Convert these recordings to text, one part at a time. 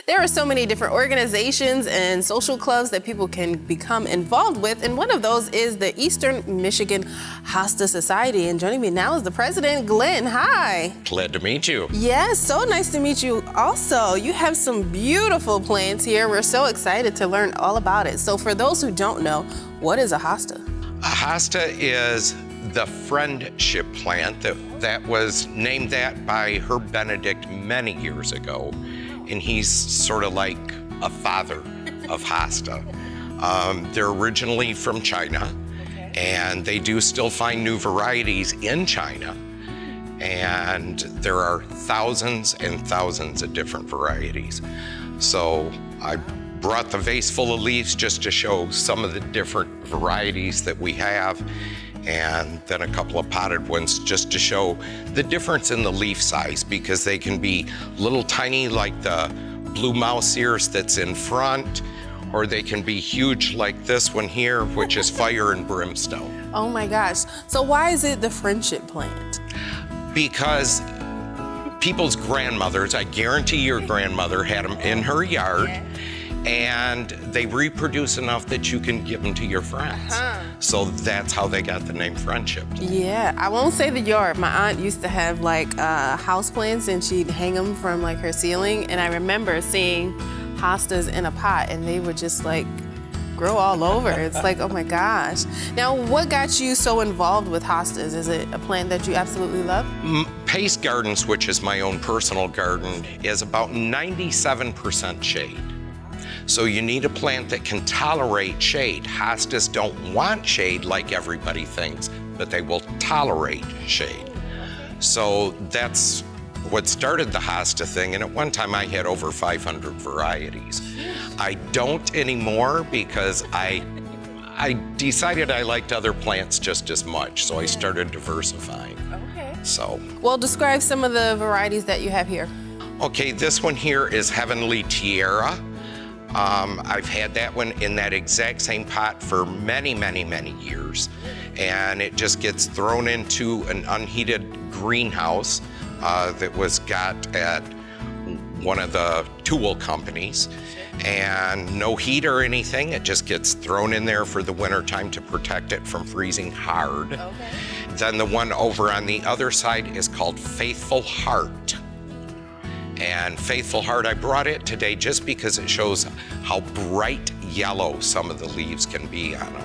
There are so many different organizations and social clubs that people can become involved with, and one of those is the Eastern Michigan Hosta Society. And joining me now is the president, Glenn. Hi. Glad to meet you. Yes, so nice to meet you also. You have some beautiful plants here. We're so excited to learn all about it. So for those who don't know, what is a hosta? A hosta is the friendship plant that was named that by Herb Benedict many years ago. And he's sort of like a father of hosta. They're originally from China, and they do still find new varieties in China. And there are thousands and thousands of different varieties. So I brought the vase full of leaves just to show some of the different varieties that we have, and then a couple of potted ones just to show the difference in the leaf size, because they can be little tiny like the blue mouse ears that's in front, or they can be huge like this one here, which is fire and brimstone. Oh my gosh. So why is it the friendship plant? Because people's grandmothers, I guarantee your grandmother had them in her yard, and they reproduce enough that you can give them to your friends. So that's how they got the name friendship. Yeah, I won't say the yard. My aunt used to have like house plants, and she'd hang them from like her ceiling. And I remember seeing hostas in a pot, and they would just like grow all over. It's like, oh my gosh. Now, what got you so involved with hostas? Is it a plant that you absolutely love? Pace Gardens, which is my own personal garden, is about 97% shade. So you need a plant that can tolerate shade. Hostas don't want shade like everybody thinks, but they will tolerate shade. So that's what started the hosta thing, and at one time I had over 500 varieties. I don't anymore because I decided I liked other plants just as much, so I started diversifying. Okay. So. Well, describe some of the varieties that you have here. Okay, this one here is Heavenly Tiara. I've had that one in that exact same pot for many, many, many years. And it just gets thrown into an unheated greenhouse that was got at one of the tool companies. And no heat or anything, it just gets thrown in there for the winter time to protect it from freezing hard. Okay. Then the one over on the other side is called Faithful Heart. And Faithful Heart, I brought it today just because it shows how bright yellow some of the leaves can be on them.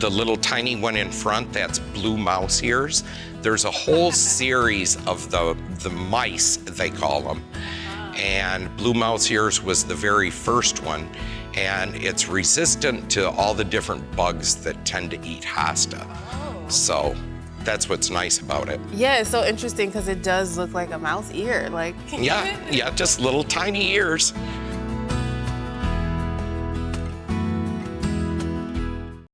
The little tiny one in front, that's blue mouse ears. There's a whole series of the mice, they call them. And blue mouse ears was the very first one. And it's resistant to all the different bugs that tend to eat hosta. So that's what's nice about it. Yeah, it's so interesting because it does look like a mouse ear. Like Yeah, just little tiny ears.